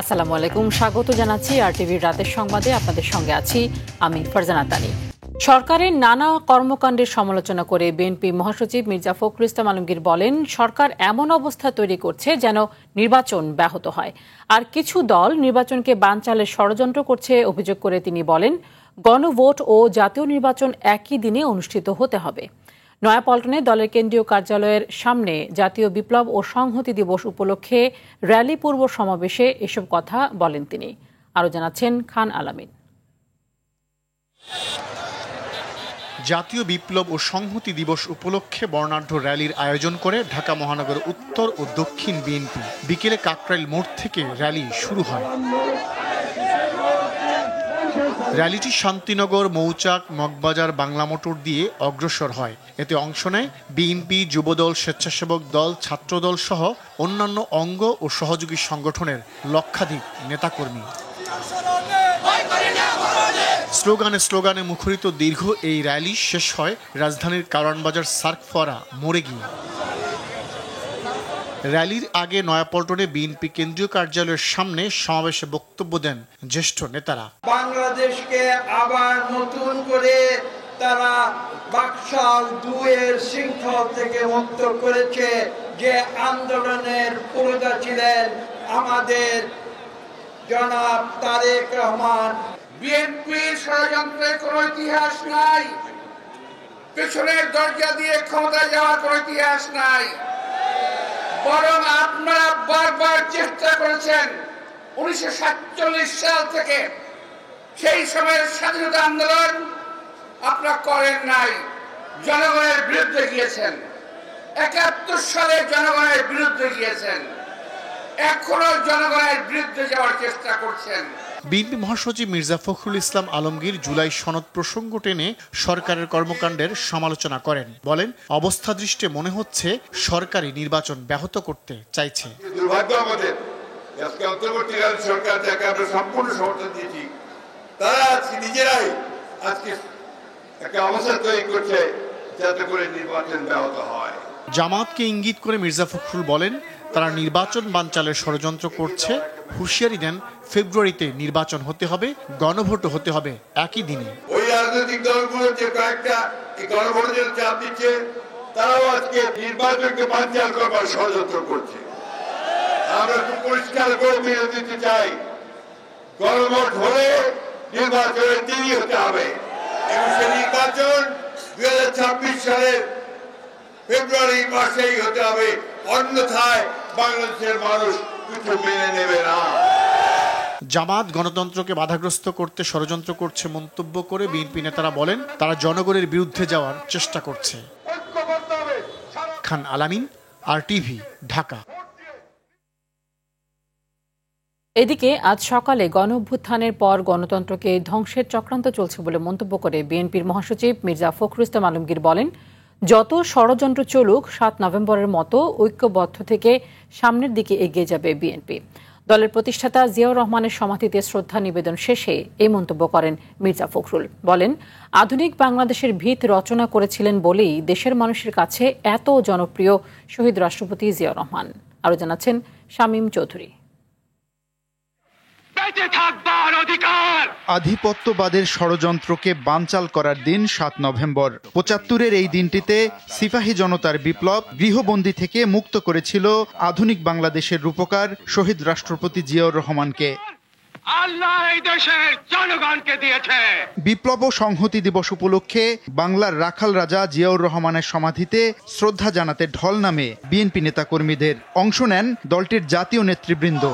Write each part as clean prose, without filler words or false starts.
আসসালামু আলাইকুম, স্বাগত জানাচ্ছি আরটিভির রাতের সংবাদে। আপনাদের সঙ্গে আছি আমি ফারজানা তানি। সরকারের নানা কর্মকাণ্ডের সমালোচনা করে বিএনপি মহাসচিব মির্জা ফখরুল ইসলাম আলমগীর বলেন, সরকার এমন অবস্থা তৈরি করছে যেন নির্বাচন ব্যাহত হয়, আর কিছু দল নির্বাচনকে বানচালের ষড়যন্ত্র করছে অভিযোগ করে তিনি বলেন, গণভোট ও জাতীয় নির্বাচন একই দিনে অনুষ্ঠিত হতে হবে। নয়াপল্টনে দলের কেন্দ্রীয় কার্যালয়ের সামনে জাতীয় বিপ্লব ও সংহতি দিবস উপলক্ষে র্যালি পূর্ব সমাবেশে এসব কথা বলেন তিনি। আরও জানাচ্ছেন খান আলামিন। জাতীয় বিপ্লব ও সংহতি দিবস উপলক্ষে বর্ণাঢ্য র্যালির আয়োজন করে ঢাকা মহানগর উত্তর ও দক্ষিণ বিএনপি। বিকেলে কাকরাইল মোড় থেকে র্যালি শুরু হয়। র্যালিটি শান্তিনগর, মৌচাক, মগবাজার, বাংলা মোটর দিয়ে অগ্রসর হয়। এতে অংশ নেয় বিএনপি, যুবদল, স্বেচ্ছাসেবক দল, ছাত্রদল সহ অন্যান্য অঙ্গ ও সহযোগী সংগঠনের লক্ষাধিক নেতাকর্মী। স্লোগানে মুখরিত দীর্ঘ এই র্যালি শেষ হয় রাজধানীর কারওয়ানবাজার সার্কফরা মোড়ে গিয়ে। র্যালির আগে নয়াপল্টনে বিএনপি কেন্দ্রীয় কার্যালয়ের সামনে সমাবেশে বক্তব্য দেন জ্যেষ্ঠ নেতারা। বাংলাদেশকে আবার নতুন করে তারা বাকশাল ২-এর শৃঙ্খল থেকে মুক্ত করেছে। যে আন্দোলনের পুরোধা ছিলেন আমাদের জনাব তারেক রহমান। বিএনপির ষড়যন্ত্রের কোনো ইতিহাস নাই, পেছনের দরজা দিয়ে ক্ষমতায় যাওয়ার কোনো ইতিহাস নাই। বরং আপনারা বারবার চেষ্টা করেছেন 1947 সাল থেকে, সেই সময়ের স্বাধীনতা আন্দোলন আপনারা করেন নাই, জনগণের বিরুদ্ধে গিয়েছেন। 71 সালে জনগণের বিরুদ্ধে গিয়েছেন, এখনো জনগণের বিরুদ্ধে যাওয়ার চেষ্টা করছেন। বিএনপি মহাসচিব মির্জা ফখরুল ইসলাম আলমগীর জুলাই সনদ প্রসঙ্গ টেনে সরকারের কর্মকাণ্ডের সমালোচনা করেন। বলেন, অবস্থা দৃষ্টে মনে হচ্ছে সরকারি নির্বাচন ব্যাহত করতে চাইছে। দুর্ভাগ্য আমাদের, আজকে অন্তর্বর্তীকালীন সরকার যাকে আমরা সম্পূর্ণ সমর্থন দিয়েছি, তারা আজকে নিজেরাই আজকে একটা অবস্থা তৈরি করছে যাতে করে নির্বাচন ব্যাহত হয়। জামাতকে ইঙ্গিত করে মির্জা ফখরুল বলেন, তারা নির্বাচন বানচালের ষড়যন্ত্র করছে। হুঁশিয়ারি দেন, ফেব্রুয়ারিতে নির্বাচন হতে হবে, গণভোটও হতে হবে একই দিনে। ওই রাজনৈতিক দলগুলো যে কয়েকটা এই গণভোটের চাপ দিচ্ছে, তারাও আজকে নির্বাচনকে বানচাল করবার ষড়যন্ত্র করছে। আমরা খুব পরিষ্কার করে মেনে দিতে চাই, গণভোট হলে নির্বাচনের দিনই হতে হবে এবং সেই নির্বাচন 2026 সালের ফেব্রুয়ারি মাসেই হতে হবে, অন্যথায় বাংলাদেশের মানুষ কিছু মেনে নেবে না। জামাত গণতন্ত্রকে বাধাগ্রস্ত করতে ষড়যন্ত্র করছে মন্তব্য করে বিএনপি নেতারা বলেন, তারা জনগণের বিরুদ্ধে যাওয়ার চেষ্টা করছে। খান আলামিন, আরটিভি, ঢাকা। এদিকে আজ সকালে গণঅভ্যুত্থানের পর গণতন্ত্রকে ধ্বংসের চক্রান্ত চলছে বলে মন্তব্য করে বিএনপির মহাসচিব মির্জা ফখরুল ইসলাম আলমগীর বলেন, যত ষড়যন্ত্র চলুক ৭ নভেম্বরের মতো ঐক্যবদ্ধ থেকে সামনের দিকে এগিয়ে যাবে বিএনপি। দলের প্রতিষ্ঠাতা জিয়াউর রহমানের সমাধিতে শ্রদ্ধা নিবেদন শেষে এই মন্তব্য করেন মির্জা ফখরুল। বলেন, আধুনিক বাংলাদেশের ভিত রচনা করেছিলেন বলেই দেশের মানুষের কাছে এত জনপ্রিয় শহীদ রাষ্ট্রপতি জিয়াউর রহমান। আরও জানাচ্ছেন শামীম চৌধুরী। আধিপত্যবাদের ষড়যন্ত্রকে বানচাল করার দিন ৭ নভেম্বর। ৭৫-এর এই দিনটিতে সিপাহী জনতার বিপ্লব গৃহবন্দী থেকে মুক্ত করেছিল আধুনিক বাংলাদেশের রূপকার শহীদ রাষ্ট্রপতি জিয়াউর রহমানকে। আল্লাহ এই দেশের জনগণকে দিয়েছে। বিপ্লব ও সংহতি দিবস উপলক্ষে বাংলার রাখাল রাজা জিয়াউর রহমানের সমাধিতে শ্রদ্ধা জানাতে ঢল নামে বিএনপি নেতাকর্মীদের। অংশ নেন দলটির জাতীয় নেতৃবৃন্দ।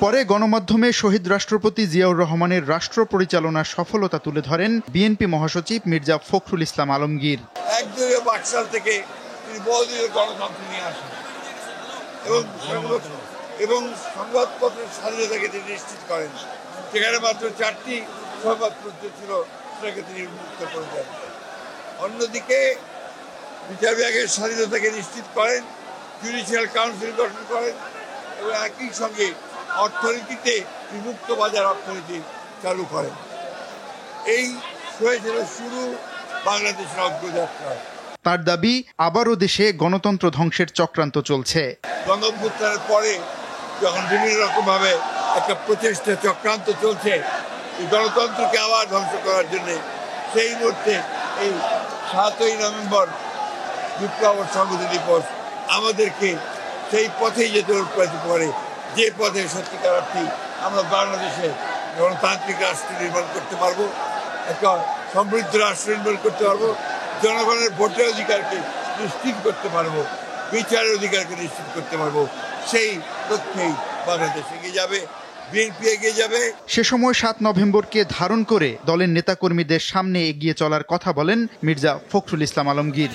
পরে গণমাধ্যমে শহীদ রাষ্ট্রপতি জিয়াউর রহমানের রাষ্ট্র পরিচালনার সফলতা তুলে ধরেন বিএনপি মহাসচিব মির্জা ফখরুল ইসলাম আলমগীর। একদলীয় বাকশাল থেকে তিনি বহুদলীয় গণতন্ত্র নিয়ে আসেন এবং সংবাদপত্রের স্বাধীনতাকে তিনি নিশ্চিত করেন। সেখানে মাত্র 4টি সংবাদপত্র ছিল, সেটাকে তিনি মুক্ত করে দেন। অন্যদিকে বিচার বিভাগের স্বাধীনতাকে নিশ্চিত করেন, জুডিশিয়াল কাউন্সিল গঠন করেন এবং একই সঙ্গে অর্থনীতিতে বিমুক্ত বাজার অর্থনীতি চালু করেন। এই হয়েছিল শুরু বাংলাদেশের অগ্রযাত্রা। তার দাবি, আবারও দেশে গণতন্ত্র ধ্বংসের চক্রান্ত চলছে। গণঅভ্যুত্থানের পরে যখন বিভিন্ন রকমভাবে একটা প্রচেষ্টা চক্রান্ত চলছে এই গণতন্ত্রকে আবার ধ্বংস করার জন্য, সেই মুহূর্তে এই 7ই নভেম্বর বিপ্লব ও সংহতি দিবস আমাদেরকে সেই পথেই যেতে অনুপ্রাণিত করে, যে পথে সত্যিকার অর্থে আমরা বাংলাদেশে গণতান্ত্রিক রাষ্ট্র নির্মাণ করতে পারবো, একটা সমৃদ্ধ রাষ্ট্র নির্মাণ করতে পারবো, জনগণের ভোটের অধিকারকে নিশ্চিত করতে পারবো, বিচারের অধিকারকে নিশ্চিত করতে পারবো। সেই লক্ষ্যেই বাংলাদেশ এগিয়ে যাবে, বিএনপি এগিয়ে যাবে। সে সময় 7 নভেম্বরকে ধারণ করে দলের নেতাকর্মীদের সামনে এগিয়ে চলার কথা বলেন মির্জা ফখরুল ইসলাম আলমগীর।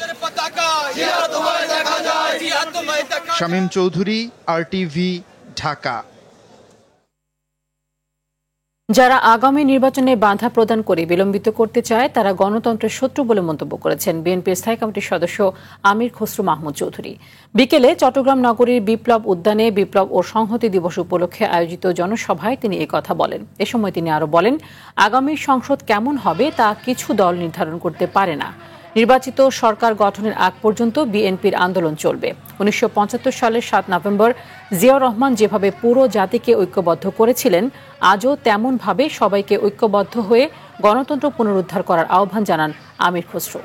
শামীম চৌধুরী, RTV, ঢাকা। যারা আগামী নির্বাচনে বাধা প্রদান করে বিলম্বিত করতে চায় তারা গণতন্ত্রের শত্রু বলে মন্তব্য করেছেন বিএনপির স্থায়ী কমিটির সদস্য আমির খসরু মাহমুদ চৌধুরী। বিকেলে চট্টগ্রাম নগরীর বিপ্লব উদ্যানে বিপ্লব ও সংহতি দিবস উপলক্ষে আয়োজিত জনসভায় তিনি একথা বলেন। এ সময় তিনি আরো বলেন, আগামী সংসদ কেমন হবে তা কিছু দল নির্ধারণ করতে পারে না। নির্বাচিত সরকার গঠনের আগ পর্যন্ত বিএনপির আন্দোলন চলবে। 1975 সালের 7 নভেম্বর জিয়াউর রহমান যেভাবে পুরো জাতিকে ঐক্যবদ্ধ করেছিলেন, আজও তেমনভাবে সবাইকে ঐক্যবদ্ধ হয়ে গণতন্ত্র পুনরুদ্ধার করার আহ্বান জানান আমির খসরু।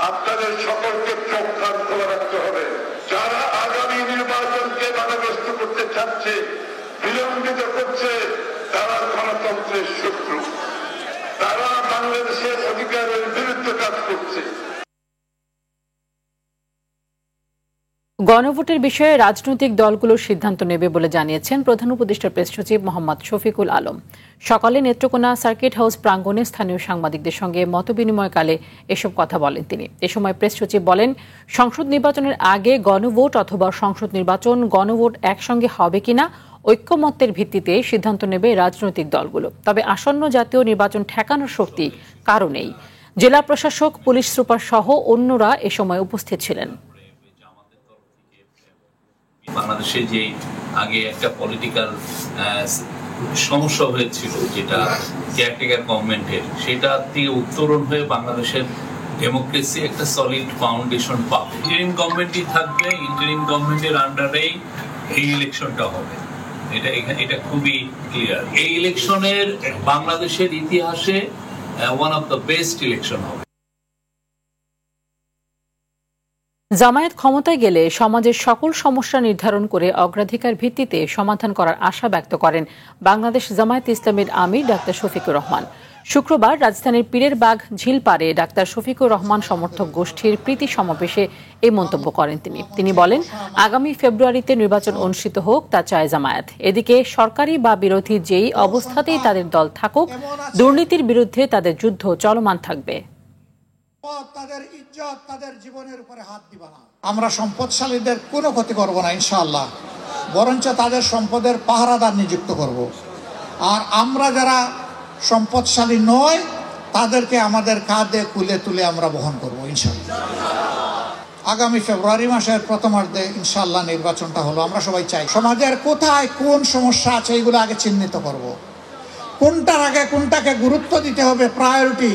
আপনাদের সকলকে চোখ কান খোলা রাখতে হবে। যারা আগামী নির্বাচনকে বাধাগ্রস্ত করতে চাচ্ছে, বিলম্বিত করছে, তারা গণতন্ত্রের শত্রু, তারা বাংলাদেশের অধিকারের বিরুদ্ধে কাজ করছে। গণভোটের বিষয়ে রাজনৈতিক দলগুলোর সিদ্ধান্ত নেবে বলে জানিয়েছেন প্রধান উপদেষ্টার প্রেস সচিব মোহাম্মদ শফিকুল আলম। সকালে নেত্রকোনা সার্কিট হাউস প্রাঙ্গণে স্থানীয় সাংবাদিকদের সঙ্গে মতবিনিময়কালে এসব কথা বলেন তিনি। এ সময় প্রেস সচিব বলেন, সংসদ নির্বাচনের আগে গণভোট অথবা সংসদ নির্বাচন গণভোট একসঙ্গে হবে কিনা ঐক্যমত্যের ভিত্তিতে সিদ্ধান্ত নেবে রাজনৈতিক দলগুলো। তবে আসন্ন জাতীয় নির্বাচন ঠেকানোর শক্তি কারো নেই। জেলা প্রশাসক, পুলিশ সুপার সহ অন্যরা এ সময় উপস্থিত ছিলেন। বাংলাদেশে যে আগে একটা পলিটিক্যাল সমস্যা হয়েছিল, যেটা কেয়ারটেকার গভর্নমেন্টের, সেটা থেকে উত্তরণ হয়ে বাংলাদেশের ডেমোক্রেসি একটা সলিড ফাউন্ডেশন পাবে। ইন্টারিম গভর্নমেন্টই থাকবে, ইন্টারিম গভর্নমেন্টের আন্ডারেই এই ইলেকশনটা হবে, এটা খুবই ক্লিয়ার। এই ইলেকশনের বাংলাদেশের ইতিহাসে one of the best election হবে। জামায়াত ক্ষমতায় গেলে সমাজের সকল সমস্যা নির্ধারণ করে অগ্রাধিকার ভিত্তিতে সমাধান করার আশা ব্যক্ত করেন বাংলাদেশ জামায়াত ইসলামীর আমির ডাক্তার শফিকুর রহমান। শুক্রবার রাজধানীর পীরের বাগ ঝিলপাড়ে ডাক্তার শফিকুর রহমান সমর্থক গোষ্ঠীর প্রীতি সমাবেশে এই মন্তব্য করেন তিনি বলেন, আগামী ফেব্রুয়ারিতে নির্বাচন অনুষ্ঠিত হোক তা চায় জামায়াত। এদিকে সরকারি বা বিরোধী যেই অবস্থাতেই তাদের দল থাকুক, দুর্নীতির বিরুদ্ধে তাদের যুদ্ধ চলমান থাকবে। তাদের ইজ্জত, তাদের জীবনের উপরে হাত দিব না। আমরা সম্পদশালীদের কোনো ক্ষতি করব না ইনশাআল্লাহ, বরঞ্চ তাদের সম্পদের পাহারাদার নিযুক্ত করব। আর আমরা যারা সম্পদশালী নয় তাদেরকে আমাদের কাঁধে কুলে তুলে আমরা বহন করব ইনশাআল্লাহ। আগামী ফেব্রুয়ারি মাসের প্রথমার্ধে ইনশাআল্লাহ নির্বাচনটা হলো। আমরা সবাই চাই সমাজের কোথায় কোন সমস্যা আছে এগুলো আগে চিহ্নিত করব, কোনটার আগে কোনটাকে গুরুত্ব দিতে হবে, প্রায়োরিটি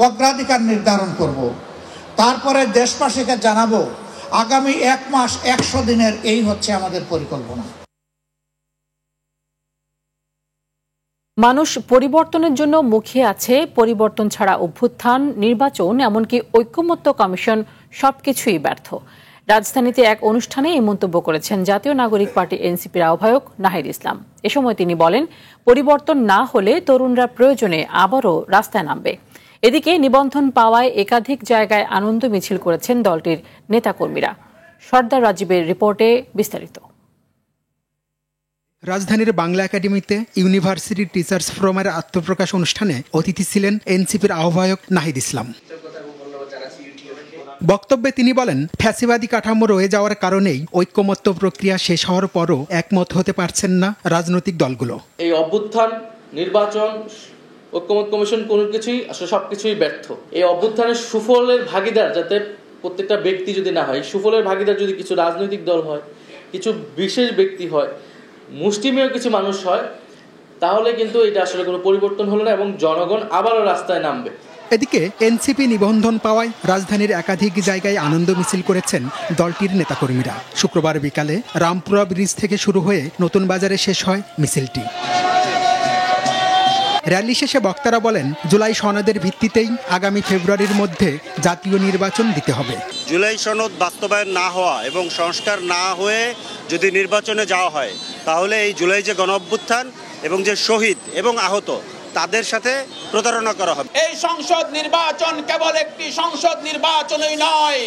অগ্রাধিকার নির্ধারণ করব। তারপরে দেশবাসীকে জানাবো আগামী 1 মাস 100 দিনের এই হচ্ছে আমাদের পরিকল্পনা। মানুষ পরিবর্তনের জন্য মুখিয়ে আছে, পরিবর্তন ছাড়া অভ্যুত্থান, নির্বাচন, এমনকি ঐক্যমত্য কমিশন সবকিছুই ব্যর্থ। রাজধানীতে এক অনুষ্ঠানে এই মন্তব্য করেছেন জাতীয় নাগরিক পার্টি এনসিপির আহ্বায়ক নাহিদ ইসলাম। এ সময় তিনি বলেন, পরিবর্তন না হলে তরুণরা প্রয়োজনে আবারও রাস্তায় নামবে। এদিকে নিবন্ধন পাওয়ায় একাধিক জায়গায় আনন্দ মিছিল করেছেন দলটির নেতাকর্মীরা। সর্দার রাজীবের রিপোর্টে বিস্তারিত। রাজধানীর বাংলা একাডেমিতে ইউনিভার্সিটি টিচার্স ফোরামের আত্মপ্রকাশ অনুষ্ঠানে অতিথি ছিলেন এনসিপির আহ্বায়ক নাহিদ ইসলাম। বক্তব্যে তিনি বলেন, ফ্যাসিবাদী কাঠামো রয়ে যাওয়ার কারণেই ঐক্যমত্য প্রক্রিয়া শেষ হওয়ার পরও একমত হতে পারছেন না রাজনৈতিক দলগুলো। এই অভ্যুত্থান, নির্বাচন, ঐক্যমত্য কমিশন কোনো কিছুই আসলে সবকিছুই ব্যর্থ। এই অভ্যুত্থানের সুফলের ভাগিদার যাতে প্রত্যেকটা ব্যক্তি যদি না হয়, সুফলের ভাগিদার যদি কিছু রাজনৈতিক দল হয়, কিছু বিশেষ ব্যক্তি হয়, মুষ্টিমেয় কিছু মানুষ হয়, তাহলে কিন্তু এটা আসলে কোনো পরিবর্তন হলো না এবং জনগণ আবারও রাস্তায় নামবে। এদিকে এনসিপি নিবন্ধন পাওয়ায় রাজধানীর একাধিক জায়গায় আনন্দ মিছিল করেছেন দলটির নেতাকর্মীরা। শুক্রবার বিকালে রামপুরা ব্রিজ থেকে শুরু হয়ে নতুন বাজারে শেষ হয় মিছিলটি। র্যালি শেষে বক্তারা বলেন, জুলাই সনদের ভিত্তিতেই আগামী ফেব্রুয়ারির মধ্যে জাতীয় নির্বাচন দিতে হবে। জুলাই সনদ বাস্তবায়ন না হওয়া এবং সংস্কার না হয়ে যদি নির্বাচনে যাওয়া হয়, তাহলে এই জুলাই যে গণঅভ্যুত্থান এবং যে শহীদ এবং আহত তাদের সাথে প্রতারণা করা হবে। এই সংসদ নির্বাচন কেবল একটি সংসদ নির্বাচনই নয়,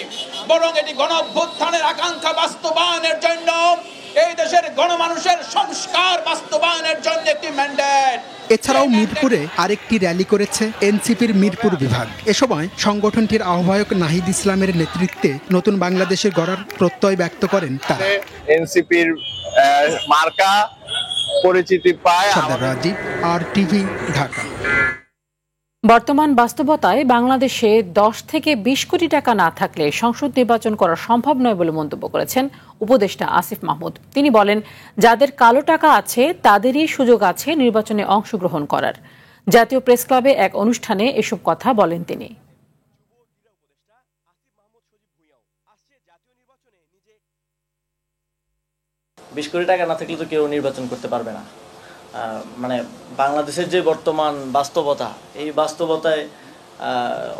বরং এটি গণঅভ্যুত্থানের আকাঙ্ক্ষা বাস্তবায়নের জন্য, এই দেশের গণমানুষের সংস্কার বাস্তবায়নের জন্য একটি ম্যান্ডেট। এছাড়াও মিরপুরে আরেকটি র্যালি করেছে এনসিপির মিরপুর বিভাগ। এ সময় সংগঠনটির আহ্বায়ক নাহিদ ইসলামের নেতৃত্বে নতুন বাংলাদেশের গড়ার প্রত্যয় ব্যক্ত করেন তারা। এনসিপির মার্কা পরিচিতি পায়। সরদার রাজীব, RTV, ঢাকা। বর্তমান বাস্তবতায় বাংলাদেশে 10 থেকে 20 কোটি টাকা না থাকলে সংসদ নির্বাচন করা সম্ভব নয় বলে মন্তব্য করেছেন উপদেষ্টা আসিফ মাহমুদ। তিনি বলেন, যাদের কালো টাকা আছে তাদেরই সুযোগ আছে নির্বাচনে অংশগ্রহণ করার। জাতীয় প্রেস ক্লাবে এক অনুষ্ঠানে এসব কথা বলেন তিনি। 20 কোটি টাকা না থাকলে তো কেউ নির্বাচন করতে পারবে না। মানে বাংলাদেশের যে বর্তমান বাস্তবতা, এই বাস্তবতায়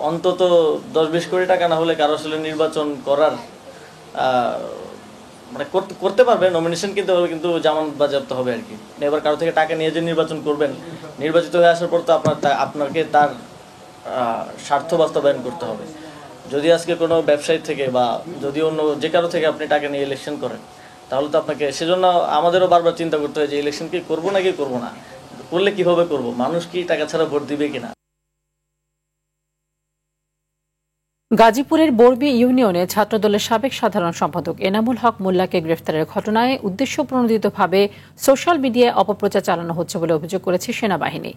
অন্তত 10-20 কোটি টাকা না হলে কারো আসলে নির্বাচন করার মানে করতে পারবে, নমিনেশন কিনতে হবে, কিন্তু জামানত বাজেয়াপ্ত হবে আর কি। এবার কারো থেকে টাকা নিয়ে যে নির্বাচন করবেন, নির্বাচিত হয়ে আসার পর তো আপনাকে তার স্বার্থ বাস্তবায়ন করতে হবে। যদি আজকে কোনো ব্যবসায়ী থেকে বা যদি অন্য যে কারো থেকে আপনি টাকা নিয়ে ইলেকশন করেন, তাহলে তো আপনাকে সেজন্য আমাদেরও বারবার চিন্তা করতে হয় যে ইলেকশন কি করবো নাকি করবো না, করলে কিভাবে করব, মানুষ কি টাকা ছাড়া ভোট দিবে কিনা। গাজীপুরের বরবী ইউনিয়নে ছাত্রদলের সাবেক সাধারণ সম্পাদক এনামুল হক মোল্লাকে গ্রেফতারের ঘটনায় উদ্দেশ্যপ্রণোদিতভাবে সোশ্যাল মিডিয়ায় অপপ্রচার চালানো হচ্ছে বলে অভিযোগ করেছে সেনাবাহিনী।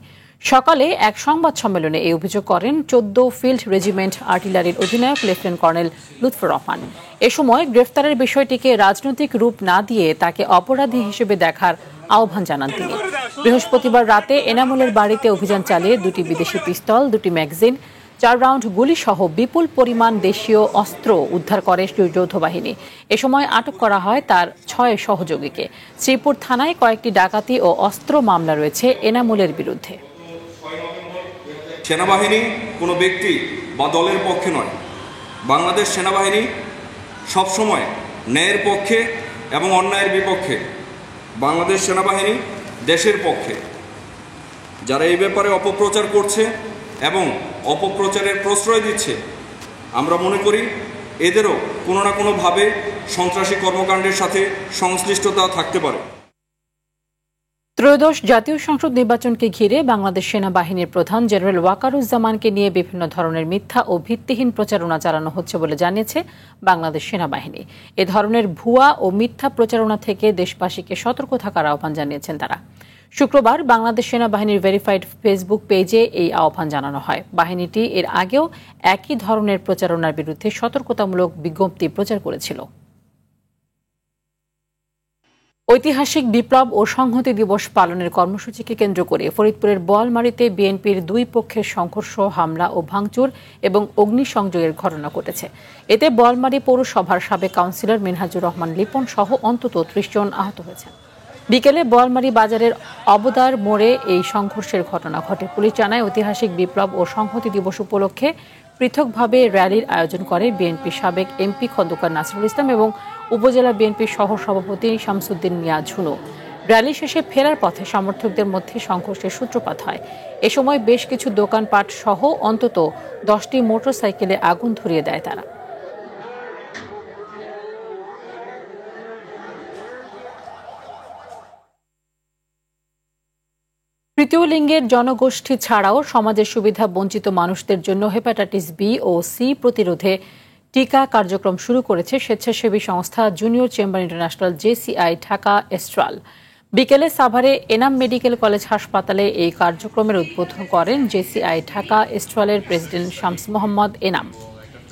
সকালে এক সংবাদ সম্মেলনে এই অভিযোগ করেন 14 ফিল্ড রেজিমেন্ট আর্টিলারির অধিনায়ক লেফটেন্যান্ট কর্নেল লুৎফর রহমান। এ সময় গ্রেফতারের বিষয়টিকে রাজনৈতিক রূপ না দিয়ে তাকে অপরাধী হিসেবে দেখার আহ্বান জানান তিনি। বৃহস্পতিবার রাতে এনামুলের বাড়িতে অভিযান চালিয়ে 2টি বিদেশি পিস্তল, 2টি ম্যাগাজিন, 4 রাউন্ড গুলি সহ বিপুল পরিমাণ দেশীয় অস্ত্র উদ্ধার করে যৌথ বাহিনী। এ সময় আটক করা হয় তার 6 সহযোগীকে। শ্রীপুর থানায় কয়েকটি ডাকাতি ও অস্ত্র মামলা রয়েছে এনামুলের বিরুদ্ধে। সেনাবাহিনী কোনো ব্যক্তি বা দলের পক্ষে নয়। বাংলাদেশ সেনাবাহিনী সবসময় ন্যায়ের পক্ষে এবং অন্যায়ের বিপক্ষে। বাংলাদেশ সেনাবাহিনী দেশের পক্ষে। যারা এই ব্যাপারে অপপ্রচার করছে এবং অপপ্রচারের প্রশ্রয় দিচ্ছে, আমরা মনে করি এদেরও কোনো না কোনোভাবে সন্ত্রাসী কর্মকাণ্ডের সাথে সংশ্লিষ্টতা থাকতে পারে। ত্রয়োদশ জাতীয় সংসদ নির্বাচনকে ঘিরে বাংলাদেশ সেনাবাহিনীর প্রধান জেনারেল ওয়াকারুজ্জামানকে নিয়ে বিভিন্ন ধরনের মিথ্যা ও ভিত্তিহীন প্রচারণা চালানো হচ্ছে বলে জানিয়েছে বাংলাদেশ সেনাবাহিনী। এ ধরনের ভুয়া ও মিথ্যা প্রচারণা থেকে দেশবাসীকে সতর্ক থাকার আহ্বান জানিয়েছেন তারা। শুক্রবার বাংলাদেশ সেনাবাহিনীর ভেরিফাইড ফেসবুক পেজে এই আহ্বান জানানো হয়। বাহিনীটি এর আগেও একই ধরনের প্রচারণার বিরুদ্ধে সতর্কতামূলক বিজ্ঞপ্তি প্রচার করেছিল। ঐতিহাসিক বিপ্লব ও সংহতি দিবস পালনের কর্মসূচিকে কেন্দ্র করে ফরিদপুরের বোয়ালমারীতে বিএনপির 2 পক্ষের সংঘর্ষ, হামলা ও ভাঙচুর এবং অগ্নিসংযোগের ঘটনা ঘটেছে। এতে বোয়ালমারী পৌরসভার সাবেক কাউন্সিলর মিনহাজুর রহমান লিপন সহ অন্তত 30 জন আহত হয়েছেন। বিকেলে বোয়ালমারী বাজারের অবদার মোড়ে এই সংঘর্ষের ঘটনা ঘটে। পুলিশ জানায়, ঐতিহাসিক বিপ্লব ও সংহতি দিবস উপলক্ষে পৃথকভাবে র্যালির আয়োজন করে বিএনপির সাবেক এমপি খন্দকার নাসিরুল ইসলাম এবং উপজেলা বিএনপির সহ সভাপতি শামসুদ্দিন মিয়া ঝুনু। র্যালি শেষে ফেরার পথে সমর্থকদের মধ্যে সংঘর্ষের সূত্রপাত হয়। এ সময় বেশ কিছু দোকানপাট সহ অন্তত 10টি মোটরসাইকেলে আগুন ধরিয়ে দেয় তারা। তৃতীয় লিঙ্গের জনগোষ্ঠী ছাড়াও সমাজের সুবিধা বঞ্চিত মানুষদের জন্য হেপাটাইটিস বি ও সি প্রতিরোধে টিকা কার্যক্রম শুরু করেছে স্বেচ্ছাসেবী সংস্থা Junior Chamber International JCI Dhaka Astral. বিকেলে সাভারে এনাম মেডিকেল কলেজ হাসপাতালে এই কার্যক্রমের উদ্বোধন করেন JCI ঢাকা এস্ট্রালের প্রেসিডেন্ট শামস মোহাম্মদ এনাম।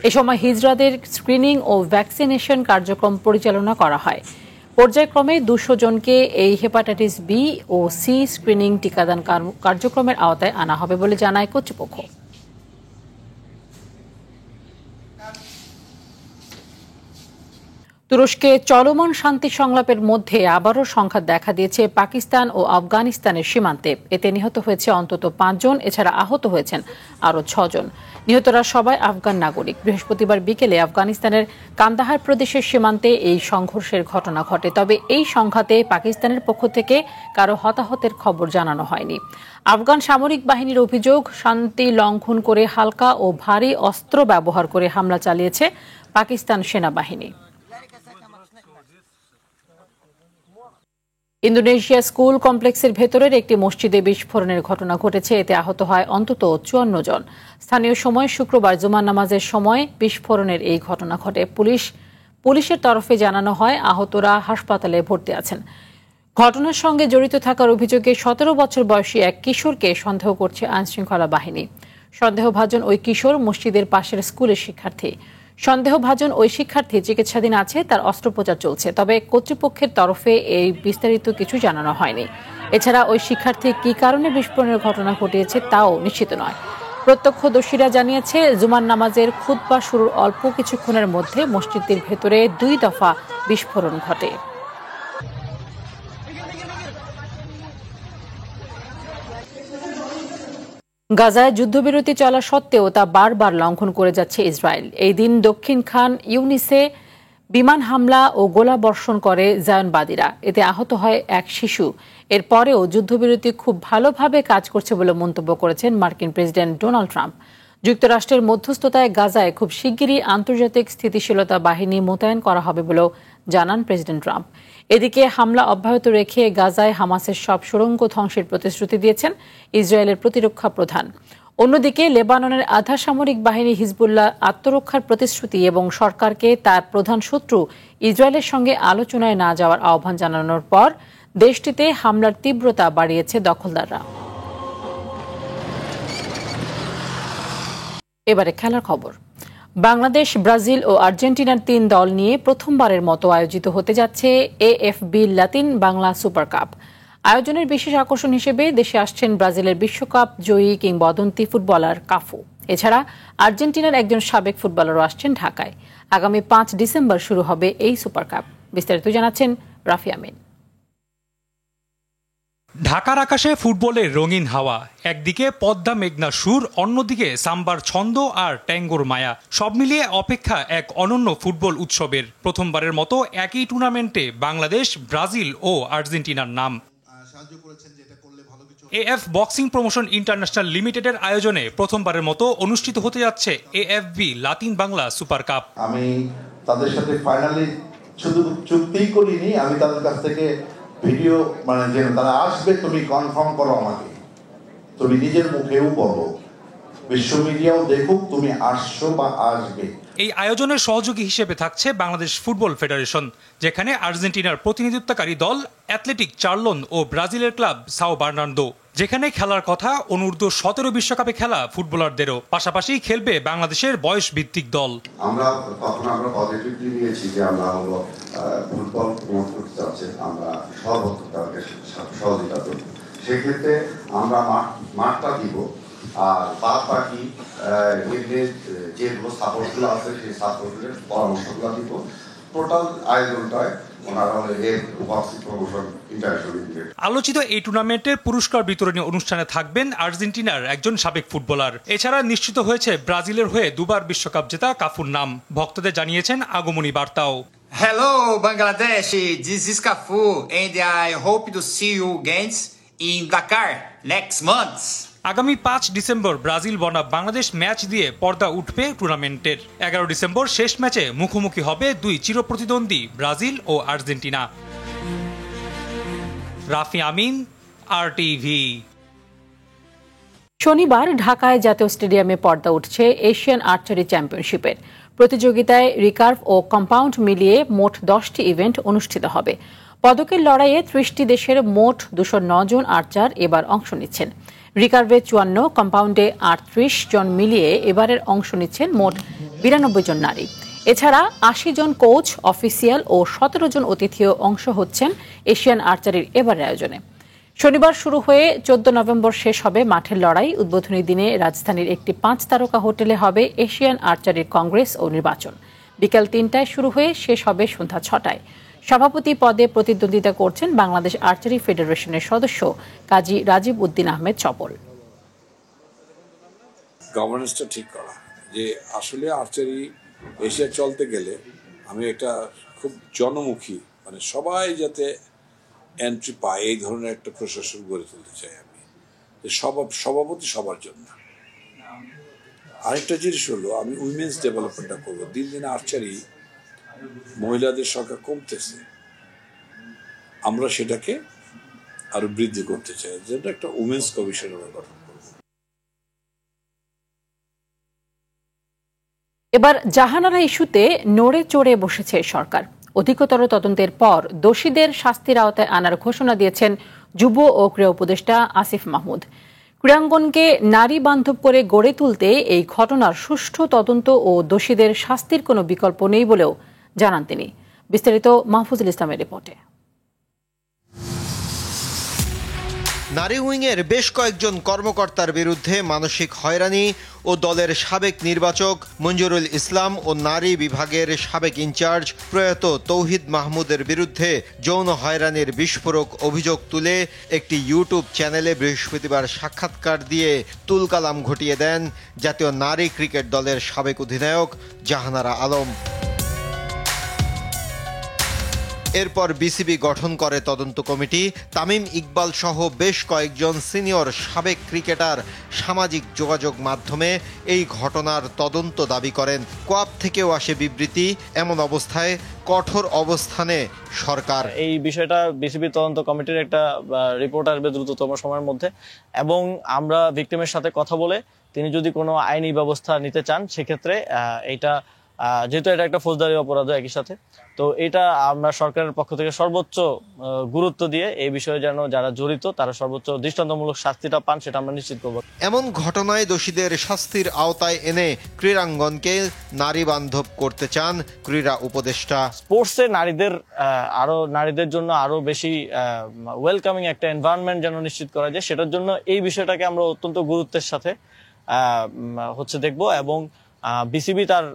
এ সময় হিজড়াদের স্ক্রিনিং ও ভ্যাকসিনেশন কার্যক্রম পরিচালনা করা হয়। পর্যায়ক্রমে 200 জনকে এই হেপাটাইটিস বি ও সি স্ক্রিনিং টিকাদান কার্যক্রমের আওতায় আনা হবে বলে জানায় কর্তৃপক্ষ। তুরস্কে চলমান শান্তি সংলাপের মধ্যে আবারও সংঘাত দেখা দিয়েছে পাকিস্তান ও আফগানিস্তানের সীমান্তে। এতে নিহত হয়েছে অন্তত 5 জন, এছাড়া আহত হয়েছেন আরও 6 জন। নিহতরা সবাই আফগান নাগরিক। বৃহস্পতিবার বিকেলে আফগানিস্তানের কান্দাহার প্রদেশের সীমান্তে এই সংঘর্ষের ঘটনা ঘটে। তবে এই সংঘাতে পাকিস্তানের পক্ষ থেকে কারো হতাহতের খবর জানানো হয়নি। আফগান সামরিক বাহিনীর অভিযোগ, শান্তি লঙ্ঘন করে হালকা ও ভারী অস্ত্র ব্যবহার করে হামলা চালিয়েছে পাকিস্তান সেনাবাহিনী। ইন্দোনেশিয়া স্কুল কমপ্লেক্সের ভেতরের একটি মসজিদে বিস্ফোরণের ঘটনা ঘটেছে। এতে আহত হয় অন্তত 54 জন। স্থানীয় সময় শুক্রবার জুমার নামাজের সময় বিস্ফোরণের এই ঘটনা ঘটে। পুলিশের তরফে জানানো হয় আহতরা হাসপাতালে ভর্তি আছেন। ঘটনার সঙ্গে জড়িত থাকার অভিযোগে 17 বছর বয়সী এক কিশোরকে সন্দেহ করছে আইনশৃঙ্খলা বাহিনী। সন্দেহভাজন ওই কিশোর মসজিদের পাশের স্কুলের শিক্ষার্থী। সন্দেহভাজন ওই শিক্ষার্থী চিকিৎসাধীন আছে, তার অস্ত্রোপচার চলছে। তবে কর্তৃপক্ষের তরফে এই বিস্তারিত কিছু জানানো হয়নি। এছাড়া ওই শিক্ষার্থী কী কারণে বিস্ফোরণের ঘটনা ঘটিয়েছে তাও নিশ্চিত নয়। প্রত্যক্ষদর্শীরা জানিয়েছে জুমার নামাজের খুতবা শুরুর অল্প কিছুক্ষণের মধ্যে মসজিদটির ভেতরে 2 দফা বিস্ফোরণ ঘটে। গাজায় যুদ্ধবিরতি চলা সত্ত্বেও তা বারবার লঙ্ঘন করে যাচ্ছে ইসরায়েল। এই দিন দক্ষিণ খান ইউনিসে বিমান হামলা ও গোলাবর্ষণ করে জায়নবাদীরা। এতে আহত হয় এক শিশু। এরপরেও যুদ্ধবিরতি খুব ভালোভাবে কাজ করছে বলে মন্তব্য করেছেন মার্কিন প্রেসিডেন্ট ডোনাল্ড ট্রাম্প। যুক্তরাষ্ট্রের মধ্যস্থতায় গাজায় খুব শিগগিরই আন্তর্জাতিক স্থিতিশীলতা বাহিনী মোতায়েন করা হবে বলেও জানান প্রেসিডেন্ট ট্রাম্প। এদিকে হামলা অব্যাহত রেখে গাজায় হামাসের সব সুড়ঙ্গ ধ্বংসের প্রতিশ্রুতি দিয়েছেন ইসরায়েলের প্রতিরক্ষা প্রধান। অন্যদিকে লেবাননের আধা সামরিক বাহিনী হিজবুল্লাহ আত্মরক্ষার প্রতিশ্রুতি এবং সরকারকে তার প্রধান শত্রু ইসরায়েলের সঙ্গে আলোচনায় না যাওয়ার আহ্বান জানানোর পর দেশটিতে হামলার তীব্রতা বাড়িয়েছে দখলদাররা। এবারে খেলার খবর। বাংলাদেশ, ব্রাজিল ও আর্জেন্টিনার 3 দল নিয়ে প্রথমবারের মতো আয়োজিত হতে যাচ্ছে AFB Latin Bangla super cup. আয়োজনের বিশেষ আকর্ষণ হিসেবে দেশে আসছেন ব্রাজিলের বিশ্বকাপ জয়ী কিংবদন্তি ফুটবলার কাফু। এছাড়া আর্জেন্টিনার একজন সাবেক ফুটবলারও আসছেন ঢাকায়। আগামী 5 ডিসেম্বর শুরু হবে এই সুপার কাপ। বিস্তারিত জানাচ্ছেন রাফি আমিন। ঢাকার আকাশে ফুটবলের রঙিন হাওয়া, একদিকে পদ্মা মেঘনা সুর, অন্যদিকে সাম্বার ছন্দ আর ট্যাঙ্গোর মায়া, সব মিলিয়ে অপেক্ষা এক অনন্য ফুটবল উৎসবের। প্রথমবারের মতো একই টুর্নামেন্টে বাংলাদেশ, ব্রাজিল ও আর্জেন্টিনার নাম। এএফ বক্সিং প্রমোশন ইন্টারন্যাশনাল লিমিটেডের আয়োজনে প্রথমবারের মতো অনুষ্ঠিত হতে যাচ্ছে AFB Latin Bangla super cup. আমি তাদের সাথে ফাইনালি শুধু চুক্তিই করিনি, আমি তাদের কাছ থেকে ভিডিও যে তারা আসবে, তুমি কনফার্ম করো আমাকে, তুমি নিজের মুখেও বলো, বিশ্ব মিডিয়াও দেখুক তুমি আসছো বা আসবে। এই আয়োজনের সহযোগী হিসেবে থাকছে বাংলাদেশ ফুটবল ফেডারেশন, যেখানে আর্জেন্টিনার প্রতিনিধিত্বকারী দল অ্যাথলেটিক চার্লন ও ব্রাজিলের ক্লাব সাও বার্নার্দো, যেখানে খেলার কথা অনূর্ধ্ব 17 বিশ্বকাপে খেলা ফুটবলারদেরও। পাশাপাশি খেলবে বাংলাদেশের বয়স ভিত্তিক দল। আমরা পজিটিভলি নিয়েছি যে আমরা হলো ফুটবল প্রমোট করতে চাচ্ছি, আমরা সর্বোচ্চ তাদেরকে সহযোগিতা করব। সেক্ষেত্রে আমরা মাঠটা দিব, আর বাদ বাকি যেগুলো সাপোর্টগুলো আছে সেই সাপোর্টের পরামর্শগুলো দিব। টোটাল আয়োজনটায় আলোচিত এই টুর্নামেন্টের পুরস্কার বিতরণী অনুষ্ঠানে থাকবেন আর্জেন্টিনার একজন সাবেক ফুটবলার। এছাড়া নিশ্চিত হয়েছে ব্রাজিলের হয়ে 2 বার বিশ্বকাপ জেতা কাফুর নাম। ভক্তদের জানিয়েছেন আগমনী বার্তাও। Hello Bangladesh, this is Cafu and I hope to see you again in Dakar next month. আগামী 5 ডিসেম্বর ব্রাজিল বনাম বাংলাদেশ ম্যাচ দিয়ে পর্দা উঠবে টুর্নামেন্টের। 11 ডিসেম্বর শেষ ম্যাচে মুখোমুখি হবে 2 চিরপ্রতিদ্বন্দ্বী ব্রাজিল ও আর্জেন্টিনা। রাফি আমিন, আরটিভি। শনিবার ঢাকায় জাতীয় স্টেডিয়ামে পর্দা উঠছে এশিয়ান আর্চারি চ্যাম্পিয়নশিপের। প্রতিযোগিতায় রিকার্ভ ও কম্পাউন্ড মিলিয়ে মোট 10টি ইভেন্ট অনুষ্ঠিত হবে। পদকের লড়াইয়ে 30টি দেশের মোট 209 জন আর্চার এবার অংশ নিচ্ছেন। রিকার্ভে 54, কম্পাউন্ডে 38 জন মিলিয়ে এবারের অংশ নিচ্ছেন মোট 92 জন নারী। এছাড়া ৮০ জন কোচ, অফিসিয়াল ও ১৭ জন অতিথিও অংশ হচ্ছেন এশিয়ান আর্চারির এবারের আয়োজনে। শনিবার শুরু হয়ে ১৪ নভেম্বর শেষ হবে মাঠের লড়াই। উদ্বোধনী দিনে রাজধানীর একটি ৫ তারকা হোটেলে হবে এশিয়ান আর্চারির কংগ্রেস ও নির্বাচন। বিকেল ৩টায় শুরু হয়ে শেষ হবে সন্ধ্যা ৬টায়। সভাপতি পদে প্রতিদ্বন্দ্বিতা করছেন বাংলাদেশ আর্চারি ফেডারেশনের সদস্য কাজী রাজীব উদ্দিন আহমেদ চপল। গভর্নেন্সটা ঠিক করা, যে আসলে আর্চারি এশিয়া চলতে গেলে আমি একটা খুব জনমুখী, মানে সবাই যাতে এন্ট্রি পায় এই ধরনের একটা প্রশাসন গড়ে তুলতে চাই আমি, যে সভাপতি সবার জন্য। আরেকটা জিনিস হলো আমি উইমেন্স ডেভেলপমেন্টটা করবো। দিন দিন আর্চারি মহিলাদের সংখ্যা কমতেছে, আমরা সেটাকে আরো বৃদ্ধি করতে চাই, যেটা একটা উইমেন্স কমিশন আমরা গঠন করব। এবার জাহানারা ইস্যুতে নড়ে চড়ে বসেছে সরকার। অধিকতর তদন্তের পর দোষীদের শাস্তির আওতায় আনার ঘোষণা দিয়েছেন যুব ও ক্রীড়া উপদেষ্টা আসিফ মাহমুদ। ক্রীড়াঙ্গনকে নারী বান্ধব করে গড়ে তুলতে এই ঘটনার সুষ্ঠু তদন্ত ও দোষীদের শাস্তির কোনো বিকল্প নেই বলেও জানান তিনি। বিস্তারিত মাহফুজুল ইসলামের রিপোর্টে। নারী উইংয়ের বেশ কয়েকজন কর্মকর্তার বিরুদ্ধে মানসিক হয়রানি ও দলের সাবেক নির্বাচক মঞ্জুরুল ইসলাম ও নারী বিভাগের সাবেক ইনচার্জ প্রয়াত তৌহিদ মাহমুদের বিরুদ্ধে যৌন হয়রানির বিস্ফোরক অভিযোগ তুলে একটি ইউটিউব চ্যানেলে বৃহস্পতিবার সাক্ষাৎকার দিয়ে তুলকালাম ঘটিয়ে দেন জাতীয় নারী ক্রিকেট দলের সাবেক অধিনায়ক জাহানারা আলম। এরপর বিসিবি গঠন করে তদন্ত কমিটি। তামিম ইকবাল সহ বেশ কয়েকজন সিনিয়র সাবেক ক্রিকেটার সামাজিক যোগাযোগ মাধ্যমে এই ঘটনার তদন্ত দাবি করেন। কোয়াব থেকেও আসে বিবৃতি। এমন অবস্থায় কঠোর অবস্থানে সরকার। এই বিষয়টা বিসিবি তদন্ত কমিটির একটা রিপোর্ট আসবে দ্রুততম সময়ের মধ্যে, এবং আমরা ভিকটিমের সাথে কথা বলে তিনি যদি কোনো আইনি ব্যবস্থা নিতে চান সেক্ষেত্রে এইটা, যেহেতু এটা একটা ফৌজদারি অপরাধ একই সাথে, তো এটা আমরা সরকারের পক্ষ থেকে সর্বোচ্চ গুরুত্ব দিয়ে এই বিষয়ে যেন যারা জড়িত তারা সর্বোচ্চ দৃষ্টান্তমূলক শাস্তিটা পান সেটা আমরা নিশ্চিত করব। এমন ঘটনায় দোষীদের শাস্তির আওতায় এনে ক্রীড়াঙ্গনকে নারী বান্ধব করতে চান ক্রীড়া উপদেষ্টা। স্পোর্টসে নারীদের জন্য আরো বেশি ওয়েলকামিং একটা এনভায়রনমেন্ট যেন নিশ্চিত করা যায়, সেটার জন্য এই বিষয়টাকে আমরা অত্যন্ত গুরুত্বের সাথে দেখব, এবং বিসিবি তার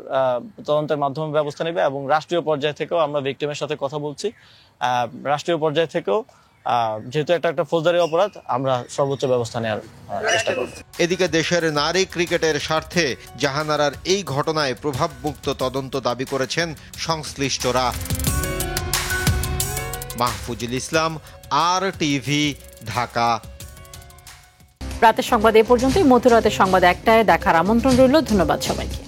তদন্তের মাধ্যমে ব্যবস্থা নেবে, এবং রাষ্ট্রীয় পর্যায় থেকেও আমরা ভিকটিমের সাথে কথা বলছি। রাষ্ট্রীয় পর্যায় থেকেও যেহেতু একটা ফৌজদারি অপরাধ, আমরা সর্বোচ্চ ব্যবস্থা নেওয়ার চেষ্টা করব। এদিকে দেশের নারী ক্রিকেটের স্বার্থে জাহানারার এই ঘটনায় প্রভাবমুক্ত তদন্ত দাবি করেছেন সংশ্লিষ্টরা। মাহফুজুল ইসলাম, RTV, ঢাকা। রাতের সংবাদ এ পর্যন্তই। মধ্যরাতের সংবাদ ১টায় দেখার আমন্ত্রণ রইল। ধন্যবাদ সবাইকে।